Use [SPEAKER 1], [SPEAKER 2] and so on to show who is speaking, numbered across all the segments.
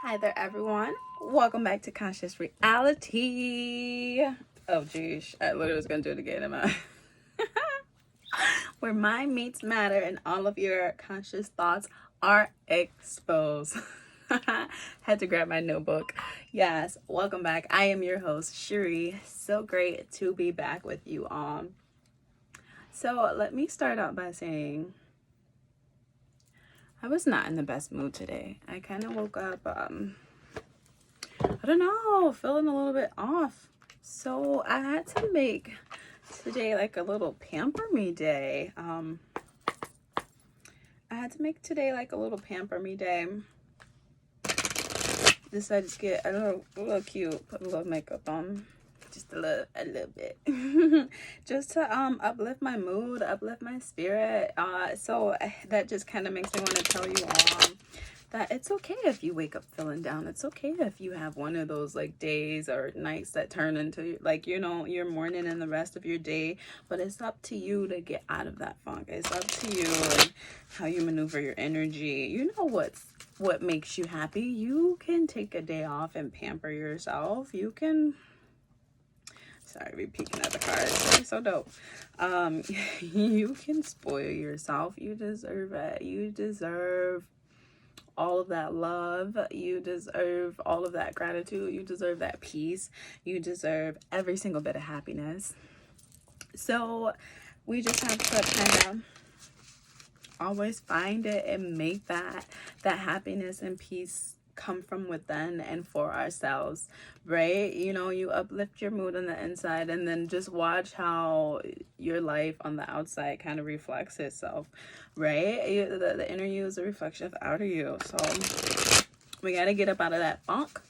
[SPEAKER 1] Hi there, everyone. Welcome back to Conscious Reality. Oh, geez. I literally was going to do it again. Am I? Where mind meets matter and all of your conscious thoughts are exposed. Had to grab my notebook. Yes, welcome back. I am your host, Cherie. So great to be back with you all. So let me start out by saying I was not in the best mood today. I kind of woke up, I don't know, feeling a little bit off. So I had to make today like a little pamper me day. I had to make today like a little pamper me day. Decided to get, I don't know, a little cute, put a little makeup on. Just a little bit. Just to uplift my mood, uplift my spirit. So that just kind of makes me want to tell you all that it's okay if you wake up feeling down. It's okay if you have one of those like days or nights that turn into like, you know, your morning and the rest of your day. But it's up to you to get out of that funk. It's up to you and how you maneuver your energy. You know what makes you happy. You can take a day off and pamper yourself. You can, sorry, be peeking at the cards. They're so dope. You can spoil yourself. You deserve it. You deserve all of that love. You deserve all of that gratitude. You deserve that peace. You deserve every single bit of happiness. So we just have to kind of always find it and make that happiness and peace come from within and for ourselves, right? You know, you uplift your mood on the inside and then just watch how your life on the outside kind of reflects itself, right? The inner you is a reflection of the outer you. So we got to get up out of that funk.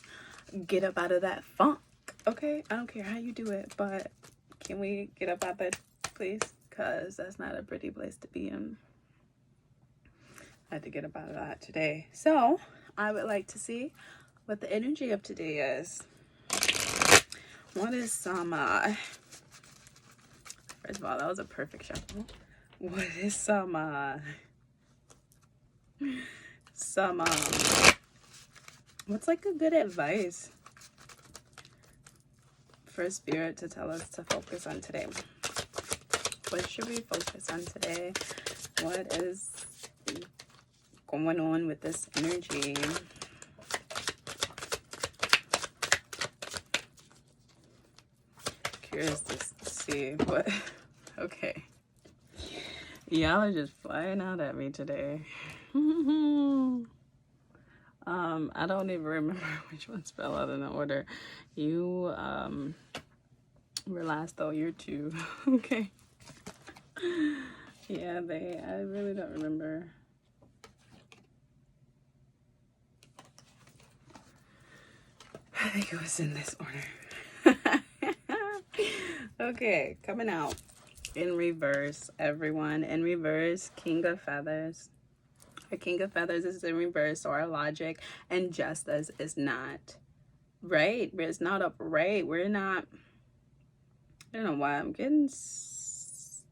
[SPEAKER 1] Get up out of that funk, okay? I don't care how you do it, but can we get up out there, please? Because that's not a pretty place to be in. I had to get up out of that today. So I would like to see what the energy of today is. What is some, first of all, that was a perfect shuffle. What is some what's like a good advice for spirit to tell us to focus on today? What should we focus on today? What is going on with this energy? Curious to see what. Okay, y'all are just flying out at me today. I don't even remember which ones fell out in the order. You were last though. You're two. Okay. Yeah, I really don't remember. I think it was in this order. Okay, coming out in reverse, everyone. In reverse, King of Feathers. Our King of Feathers is in reverse, so our logic and justice is not right. It's not upright. We're not, I don't know why I'm getting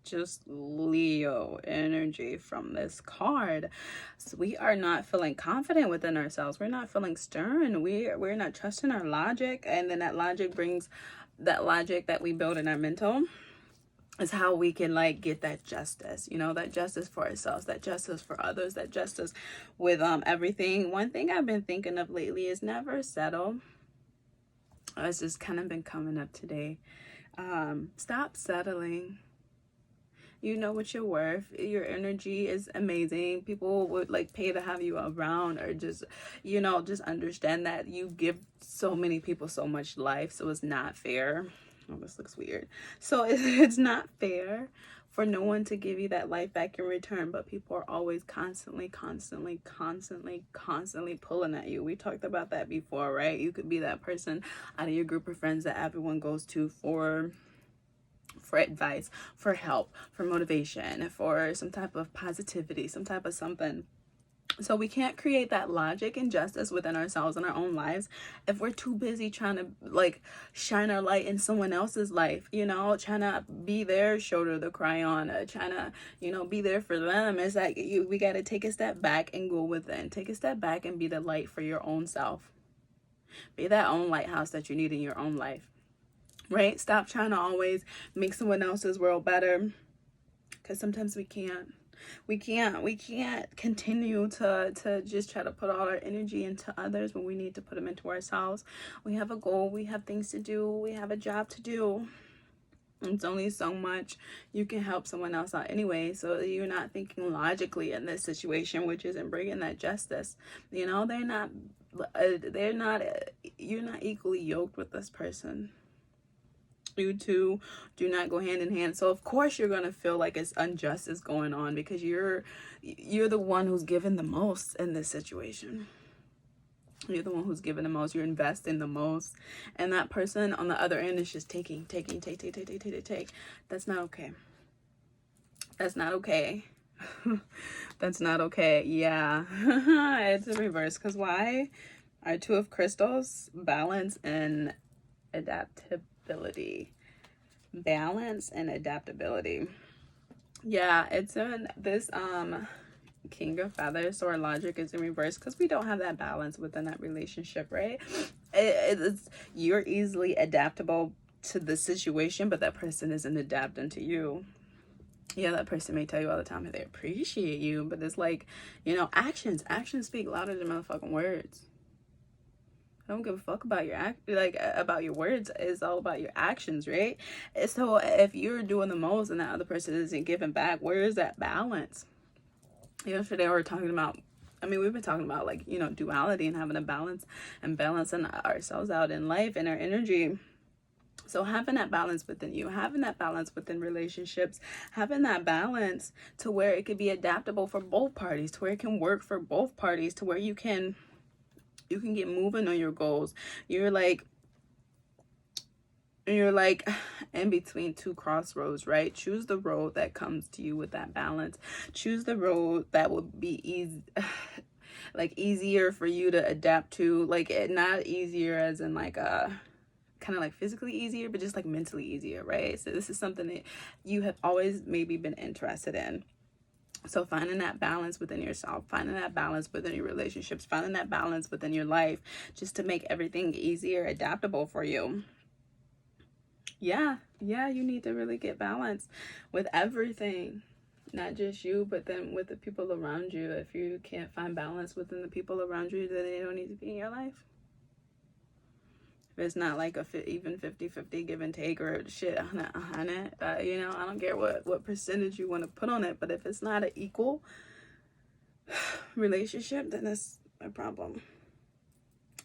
[SPEAKER 1] just Leo energy from this card. So we are not feeling confident within ourselves. We're not feeling stern. We're not trusting our logic, and then that logic brings that logic that we build in our mental is how we can like get that justice, you know, that justice for ourselves, that justice for others, that justice with everything. One thing I've been thinking of lately is never settle. It's just kind of been coming up today. Stop settling. You know what you're worth. Your energy is amazing. People would like pay to have you around, or just, you know, just understand that you give so many people so much life. So it's not fair. Oh, this looks weird. So it's not fair for no one to give you that life back in return, but people are always constantly pulling at you. We talked about that before, right? You could be that person out of your group of friends that everyone goes to for advice, for help, for motivation, for some type of positivity, some type of something. So we can't create that logic and justice within ourselves in our own lives if we're too busy trying to like shine our light in someone else's life, you know, trying to be their shoulder to cry on, trying to, you know, be there for them. It's like we got to take a step back and go within. Take a step back and be the light for your own self. Be that own lighthouse that you need in your own life, right? Stop trying to always make someone else's world better, because sometimes we can't. We can't continue to just try to put all our energy into others when we need to put them into ourselves. We have a goal, we have things to do, we have a job to do. It's only so much you can help someone else out anyway, so you're not thinking logically in this situation, which isn't bringing that justice. You know, they're not you're not equally yoked with this person. You two do not go hand in hand, so of course you're gonna feel like it's injustice going on, because you're the one who's given the most in this situation. You're the one who's giving the most, you're investing the most, and that person on the other end is just taking. That's not okay. That's not okay. That's not okay. Yeah. It's a reverse, because why? Our Two of Crystals, balance and adaptability. Balance and adaptability. Yeah, it's in this King of Feathers, so our logic is in reverse, because we don't have that balance within that relationship, right? It's you're easily adaptable to the situation, but that person isn't adapting to you. Yeah, that person may tell you all the time that they appreciate you, but it's like, you know, actions speak louder than motherfucking words. I don't give a fuck about your about your words. It's all about your actions, right? So if you're doing the most and that other person isn't giving back, where is that balance? Yesterday we were talking about, we've been talking about, like, you know, duality and having a balance and balancing ourselves out in life and our energy. So having that balance within you, having that balance within relationships, having that balance to where it could be adaptable for both parties, to where it can work for both parties, to where you can get moving on your goals. You're like in between two crossroads, right? Choose the road that comes to you with that balance. Choose the road that would be easy, like easier for you to adapt to, like not easier as in like kind of like physically easier, but just like mentally easier, right? So this is something that you have always maybe been interested in. So finding that balance within yourself, finding that balance within your relationships, finding that balance within your life, just to make everything easier, adaptable for you. Yeah, you need to really get balance with everything. Not just you, but then with the people around you. If you can't find balance within the people around you, then they don't need to be in your life. If it's not like even 50-50 give and take, or shit on it, you know, I don't care what percentage you want to put on it, but if it's not an equal relationship, then it's a problem.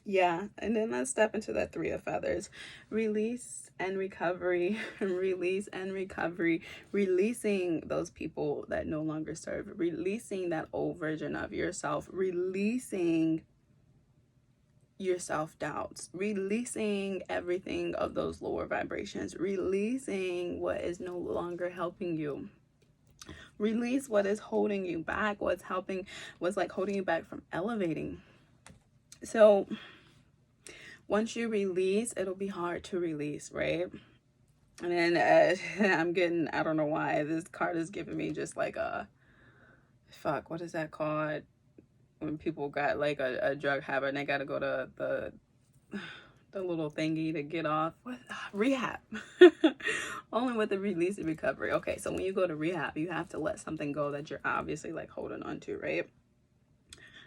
[SPEAKER 1] Yeah, and then let's step into that Three of Feathers. Release and recovery. Release and recovery. Releasing those people that no longer serve. Releasing that old version of yourself. Releasing your self-doubts. Releasing everything of those lower vibrations. Releasing what is no longer helping you. Release what is holding you back. What's like holding you back from elevating. So once you release, it'll be hard to release, right? And then I'm getting, I don't know why, this card is giving me just like a, fuck, what is that called? When people got like a drug habit and they got to go to the little thingy to get off. What? Rehab. Only with the release and recovery. Okay, so when you go to rehab, you have to let something go that you're obviously like holding on to, right?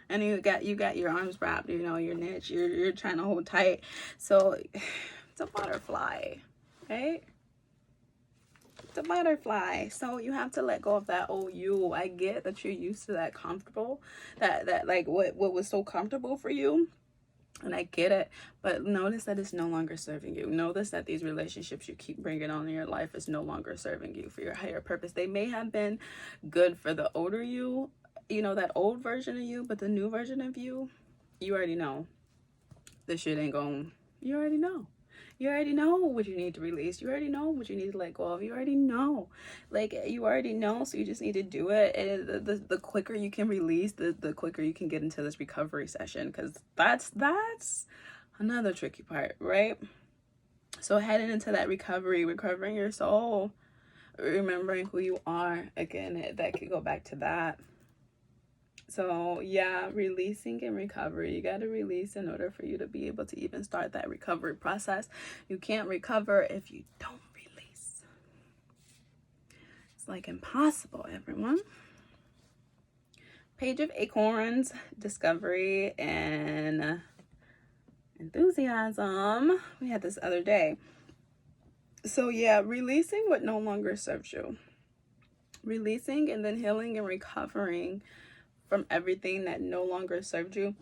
[SPEAKER 1] And you got your arms wrapped, you know, your niche, you're trying to hold tight. So it's a butterfly, right? It's a butterfly. So you have to let go of that old you. I get that you're used to that comfortable, that like what was so comfortable for you. And I get it, but notice that it's no longer serving you. Notice that these relationships you keep bringing on in your life is no longer serving you for your higher purpose. They may have been good for the older you, you know, that old version of you, but the new version of you, you already know this shit ain't going. You already know. You already know what you need to release. You already know what you need to let go of. You already know. Like, you already know, so you just need to do it. And the quicker you can release, the quicker you can get into this recovery session, because that's another tricky part, right? So heading into that recovery, recovering your soul, remembering who you are. Again, that could go back to that. So yeah, releasing and recovery. You got to release in order for you to be able to even start that recovery process. You can't recover if you don't release. It's like impossible, everyone. Page of Acorns, discovery and enthusiasm. We had this other day. So yeah, releasing what no longer serves you. Releasing and then healing and recovering from everything that no longer served you.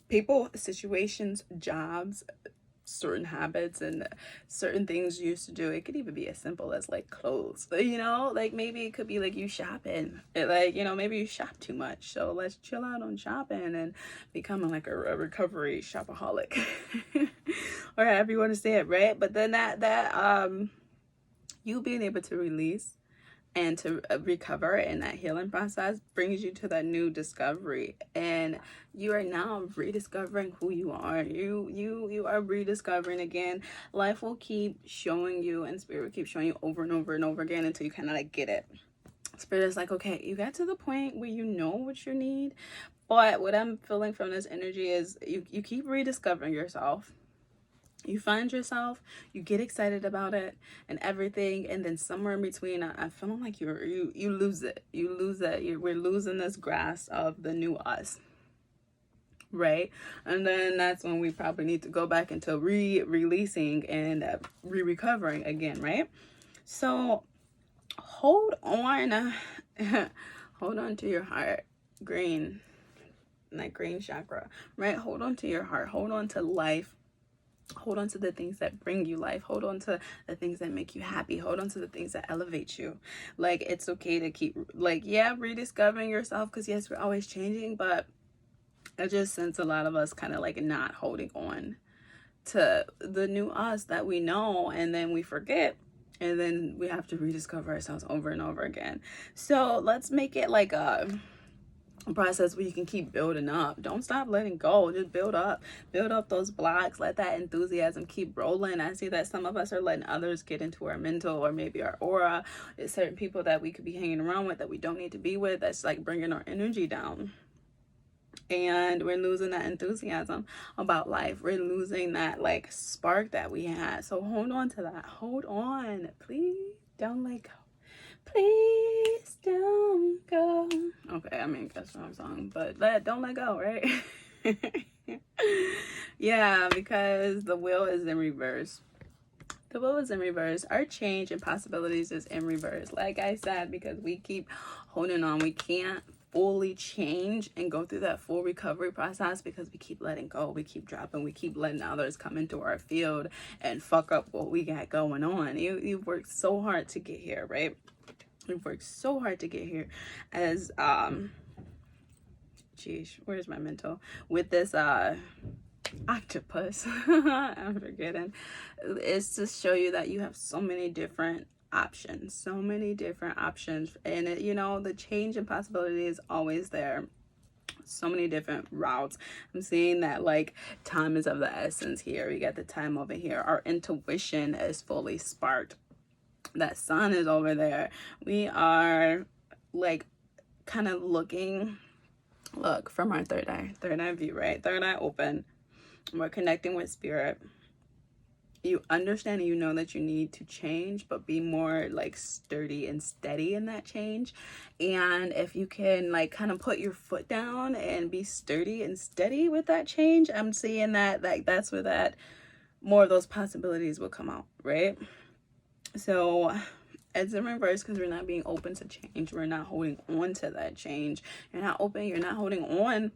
[SPEAKER 1] People, situations, jobs, certain habits, and certain things you used to do. It could even be as simple as like clothes, you know, like maybe it could be like you shopping, like, you know, maybe you shop too much. So let's chill out on shopping and becoming like a recovery shopaholic or however you want to say it, right? But then you being able to release and to recover in that healing process brings you to that new discovery, and you are now rediscovering who you are. You are rediscovering again. Life will keep showing you, and spirit will keep showing you over and over and over again until you kind of like get it. Spirit is like, okay, you got to the point where you know what you need, but what I'm feeling from this energy is you keep rediscovering yourself. You find yourself, you get excited about it and everything, and then somewhere in between, I feel like you lose it. You lose it. We're losing this grasp of the new us, right? And then that's when we probably need to go back into releasing and recovering again, right? So hold on, hold on to your heart, green, that green chakra, right? Hold on to your heart. Hold on to life. Hold on to the things that bring you life. Hold on to the things that make you happy. Hold on to the things that elevate you. Like, it's okay to keep, like, yeah, rediscovering yourself, because yes, we're always changing, but I just sense a lot of us kind of like not holding on to the new us that we know, and then we forget, and then we have to rediscover ourselves over and over again. So let's make it like a process where you can keep building up. Don't stop letting go. Just build up those blocks. Let that enthusiasm keep rolling. I see that some of us are letting others get into our mental or maybe our aura. It's certain people that we could be hanging around with that we don't need to be with, that's like bringing our energy down, and we're losing that enthusiasm about life. We're losing that like spark that we had. So hold on to that. Hold on, please don't let go. Please don't go. Okay, I mean, that's the wrong song, but don't let go, right? Yeah, because the wheel is in reverse. The wheel is in reverse. Our change and possibilities is in reverse. Like I said, because we keep holding on. We can't fully change and go through that full recovery process because we keep letting go. We keep dropping. We keep letting others come into our field and fuck up what we got going on. You've worked so hard to get here, right? We've worked so hard to get here as geez, where's my mental with this octopus. I'm forgetting. It's to show you that you have so many different options, and it, you know, the change and possibility is always there. So many different routes. I'm seeing that like time is of the essence here. We got the time over here. Our intuition is fully sparked. That sun is over there. We are like kind of looking, look, from our third eye view, right? Third eye open. We're connecting with spirit. You understand and you know that you need to change, but be more like sturdy and steady in that change. And if you can like kind of put your foot down and be sturdy and steady with that change, I'm seeing that like that's where that more of those possibilities will come out, right? So it's in reverse because we're not being open to change. We're not holding on to that change. You're not open. You're not holding on.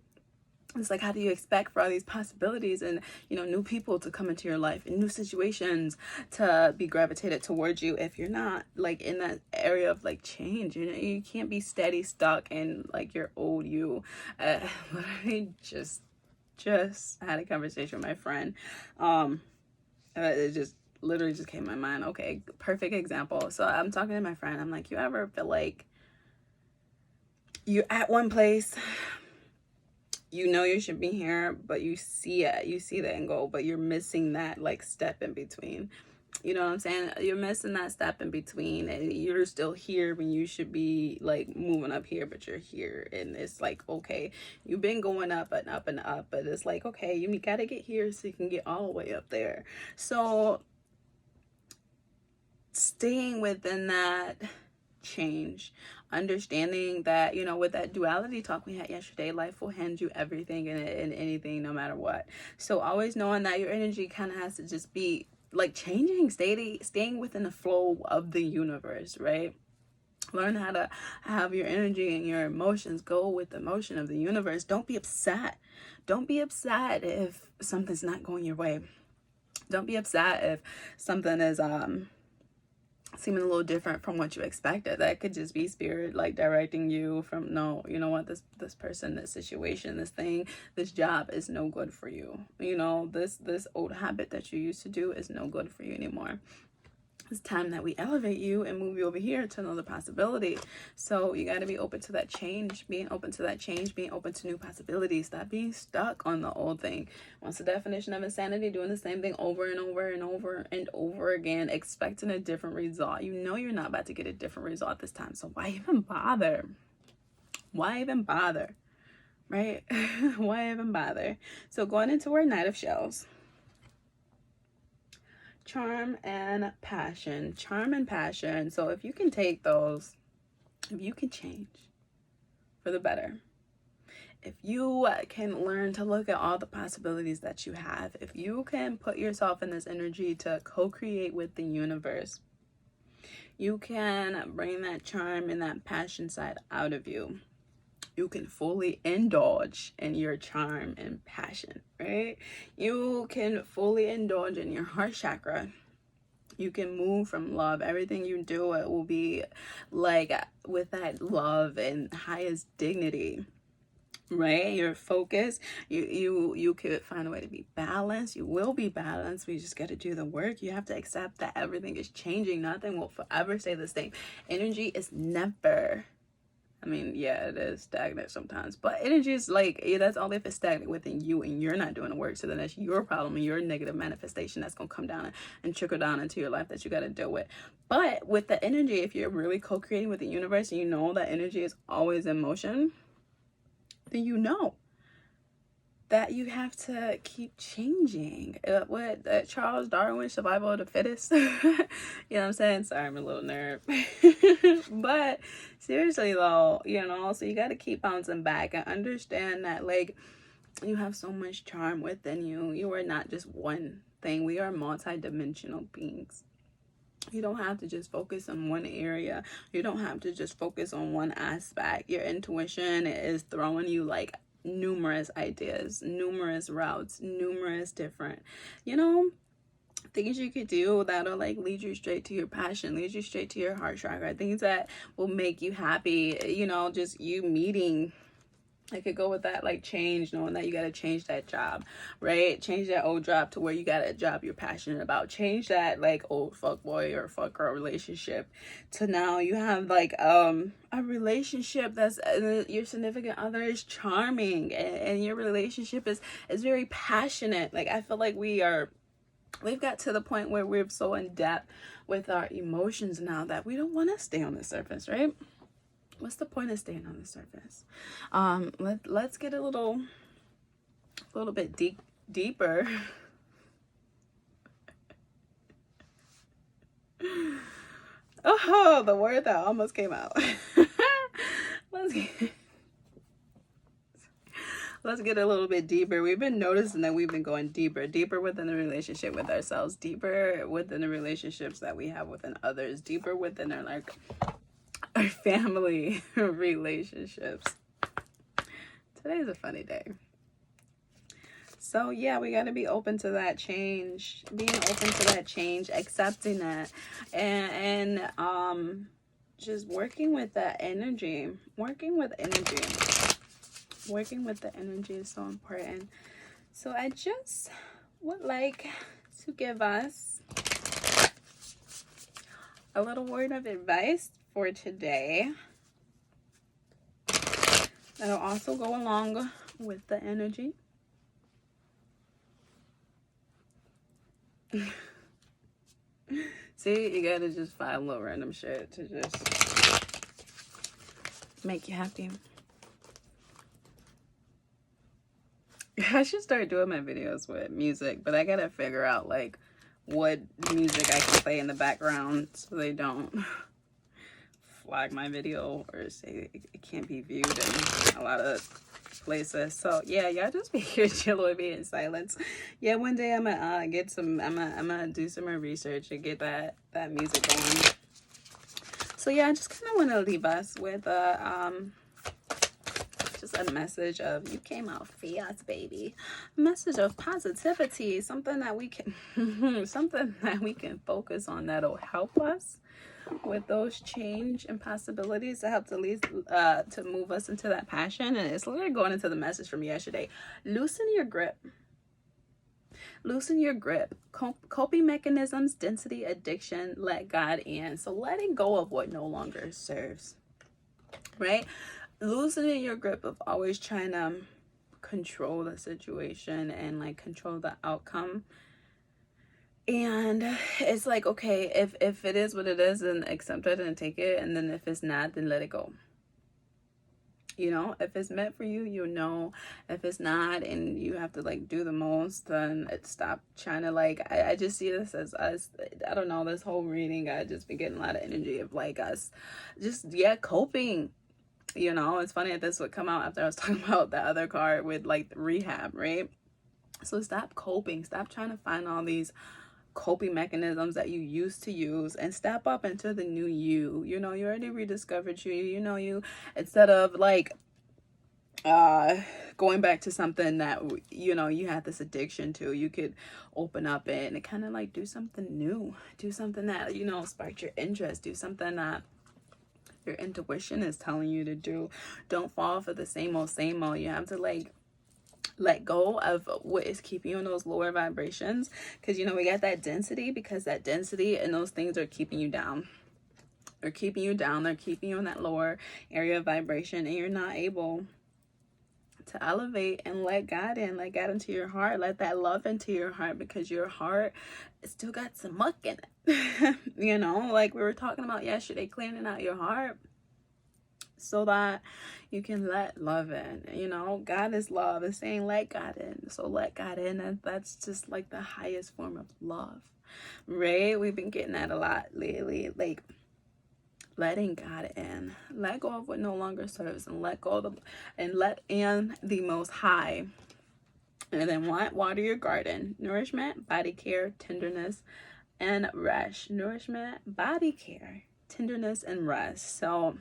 [SPEAKER 1] It's like, how do you expect for all these possibilities and, you know, new people to come into your life and new situations to be gravitated towards you if you're not like in that area of like change? You know, you can't be steady stuck in like your old you. I just had a conversation with my friend. It just literally just came to my mind. Okay, perfect example. So I'm talking to my friend. I'm like, you ever feel like you're at one place, you know you should be here, but you see it, you see the end goal, but you're missing that like step in between. You know what I'm saying? You're missing that step in between, and you're still here when you should be like moving up here, but you're here. And it's like, okay, you've been going up and up and up, but it's like, okay, you gotta get here so you can get all the way up there. So staying within that change, understanding that, you know, with that duality talk we had yesterday, life will hand you everything and anything no matter what. So always knowing that your energy kind of has to just be like changing, staying within the flow of the universe, right? Learn how to have your energy and your emotions go with the motion of the universe. Don't be upset. Don't be upset if something's not going your way. Don't be upset if something is seeming a little different from what you expected. That could just be spirit like directing you from, no, you know what, this person, this situation, this thing, this job is no good for you. You know, this old habit that you used to do is no good for you anymore. It's time that we elevate you and move you over here to another possibility. So you got to be open to that change, being open to that change, being open to new possibilities. Stop being stuck on the old thing. What's the definition of insanity? Doing the same thing over and over and over and over again, expecting a different result. You know you're not about to get a different result this time. So why even bother? Why even bother? Right? Why even bother? So going into our Knight of Shells. Charm and passion. Charm and passion. So if you can take those, if you can change for the better, if you can learn to look at all the possibilities that you have, if you can put yourself in this energy to co-create with the universe, you can bring that charm and that passion side out of you. You can fully indulge in your charm and passion, right? You can fully indulge in your heart chakra. You can move from love. Everything you do, it will be like with that love and highest dignity, right? Your focus, you could find a way to be balanced. You will be balanced. We just got to do the work. You have to accept that everything is changing. Nothing will forever stay the same. Energy is never, I mean, yeah, it is stagnant sometimes, but energy is like, yeah, that's only if it's stagnant within you and you're not doing the work. So then that's your problem and your negative manifestation that's going to come down and trickle down into your life that you got to deal with. But with the energy, if you're really co-creating with the universe and you know that energy is always in motion, then you know that you have to keep changing. What Charles Darwin, survival of the fittest. You know what I'm saying? Sorry, I'm a little nerd. But seriously though, you know, so you got to keep bouncing back and understand that like you have so much charm within you. You are not just one thing. We are multi-dimensional beings. You don't have to just focus on one area. You don't have to just focus on one aspect. Your intuition is throwing you like numerous ideas, numerous routes, numerous different, you know, things you could do that'll like lead you straight to your passion, lead you straight to your heart chakra, things that will make you happy. You know, just you meeting, I could go with that like change, knowing that you got to change that job, right? Change that old job to where you got a job you're passionate about. Change that like old fuck boy or fuck girl relationship to now you have like a relationship that's your significant other is charming and your relationship is very passionate. Like I feel like we've got to the point where we're so in depth with our emotions now that we don't want to stay on the surface, right? What's the point of staying on the surface? Let's get a little bit deeper. Oh, the word that almost came out. Let's get a little bit deeper. We've been noticing that we've been going deeper within the relationship with ourselves, deeper within the relationships that we have within others, deeper within our family relationships. Today's a funny day. So yeah, we got to be open to that change, being open to that change, accepting that, and just working with that energy. Working with the energy is so important. So I just would like to give us a little word of advice for today that'll also go along with the energy. See, you gotta just find a little random shit to just make you happy. I should start doing my videos with music, but I gotta figure out like what music I can play in the background so they don't flag my video or say it can't be viewed in a lot of places. So yeah, y'all just be here chill with me in silence. Yeah, one day I'm gonna get some. I'm gonna do some more research and get that music going. So yeah, I just kind of want to leave us with just a message of you came out fierce, baby. A message of positivity, something that we can something that we can focus on that'll help us with those change and possibilities that help to lead to move us into that passion. And it's literally going into the message from yesterday. Loosen your grip. Loosen your grip. Coping mechanisms, density, addiction, let God in. So letting go of what no longer serves, right? Loosening your grip of always trying to control the situation and like control the outcome. And it's like, okay, if it is what it is, then accept it and take it. And then if it's not, then let it go. You know, if it's meant for you, you know. If it's not and you have to like do the most, then stop trying to like, I just see this as us. I don't know, this whole reading, I just been getting a lot of energy of like us just, yeah, coping. You know, it's funny that this would come out after I was talking about the other card with like the rehab, right? So stop coping. Stop trying to find all these coping mechanisms that you used to use and step up into the new you. You know, you already rediscovered you. You know, you, instead of like going back to something that, you know, you had this addiction to, you could open up and kind of like do something new. Do something that, you know, sparked your interest. Do something that your intuition is telling you to do. Don't fall for the same old. You have to like let go of what is keeping you in those lower vibrations, because you know we got that density, because that density and those things are keeping you down. They're keeping you down. They're keeping you in that lower area of vibration, and you're not able to elevate and let God in, let God into your heart, let that love into your heart, because your heart still got some muck in it. You know, like we were talking about yesterday, cleaning out your heart so that you can let love in. You know, God is love. It's saying let God in. So let God in, and that's just like the highest form of love, right? We've been getting that a lot lately, like letting God in. Let go of what no longer serves, and let go of let in the Most High. And then what? Water your garden. Nourishment, body care, tenderness, and rest. Nourishment, body care, tenderness, and rest. So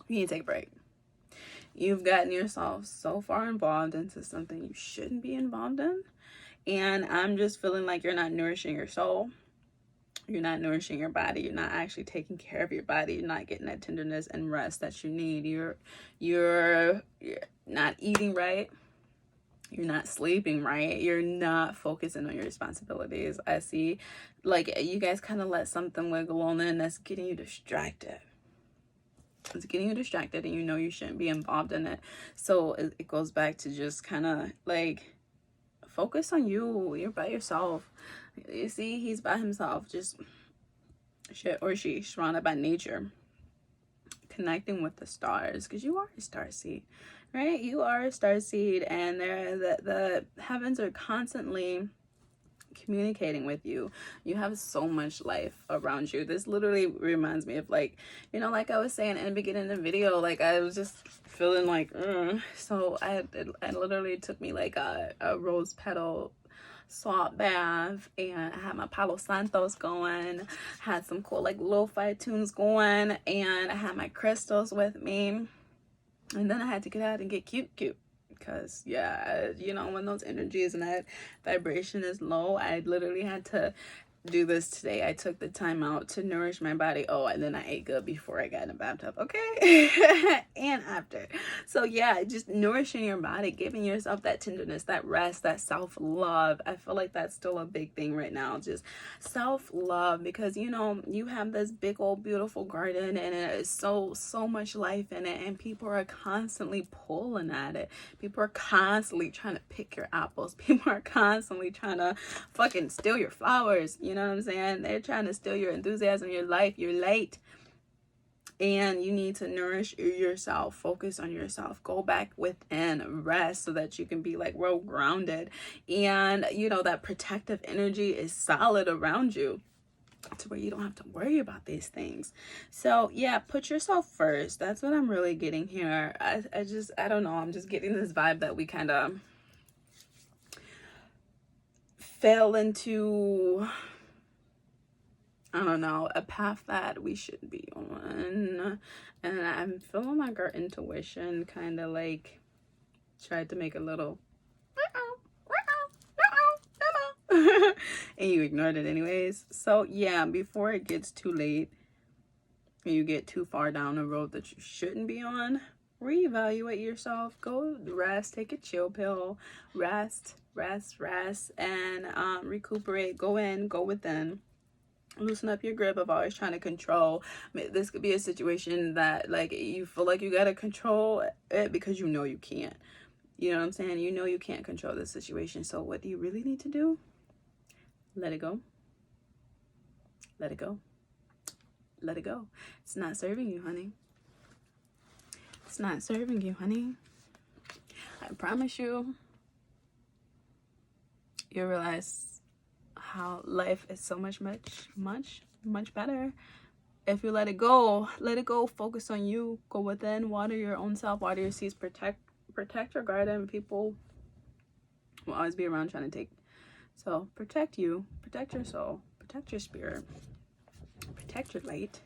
[SPEAKER 1] you need to take a break. You've gotten yourself so far involved into something you shouldn't be involved in. And I'm just feeling like you're not nourishing your soul. You're not nourishing your body. You're not actually taking care of your body. You're not getting that tenderness and rest that you need. You're not eating right. You're not sleeping right. You're not focusing on your responsibilities. I see like you guys kind of let something wiggle on in that's getting you distracted. It's getting you distracted, and you know you shouldn't be involved in it. So it goes back to just kind of like focus on you. You're by yourself. You see, he's by himself, just shit, or she surrounded by nature, connecting with the stars, because you are a star seed, right? You are a star seed, and the heavens are constantly communicating with you. You have so much life around you. This literally reminds me of like, you know, like I was saying in the beginning of the video, like I was just feeling like so I literally took me like a rose petal salt bath, and I had my Palo Santos going, had some cool like lo-fi tunes going, and I had my crystals with me, and then I had to get out and get cute because yeah, you know, when those energies and that vibration is low, I literally had to do this today. I took the time out to nourish my body. Oh, and then I ate good before I got in the bathtub, okay? And after. So yeah, just nourishing your body, giving yourself that tenderness, that rest, that self-love. I feel like that's still a big thing right now, just self-love, because you know you have this big old beautiful garden, and it is so much life in it, and people are constantly pulling at it. People are constantly trying to pick your apples. People are constantly trying to fucking steal your flowers, you know what I'm saying? They're trying to steal your enthusiasm, your life. You're late. And you need to nourish yourself. Focus on yourself. Go back within. Rest so that you can be like well grounded. And, you know, that protective energy is solid around you, to where you don't have to worry about these things. So yeah, put yourself first. That's what I'm really getting here. I don't know. I'm just getting this vibe that we kind of fell into, I don't know, a path that we should be on. And I'm feeling like our intuition kind of like tried to make a little and you ignored it anyways. So yeah, before it gets too late and you get too far down the road that you shouldn't be on, reevaluate yourself. Go rest, take a chill pill, rest, and recuperate. Go in, go within. Loosen up your grip of always trying to control. This could be a situation that like you feel like you gotta control it because you know you can't. You know what I'm saying? You know you can't control this situation. So what do you really need to do? Let it go. Let it go. Let it go. It's not serving you, honey. It's not serving you, honey. I promise you, you'll realize how life is so much better if you let it go. Let it go. Focus on you. Go within. Water your own self. Water your seeds. Protect your garden. People will always be around trying to take. So protect you. Protect your soul. Protect your spirit. Protect your light.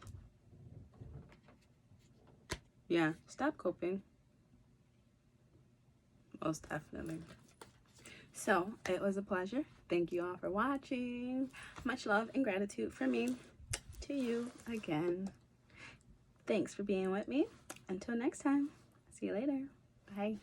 [SPEAKER 1] Yeah. Stop coping. Most definitely. So it was a pleasure. Thank you all for watching. Much love and gratitude from me to you again. Thanks for being with me. Until next time. See you later. Bye.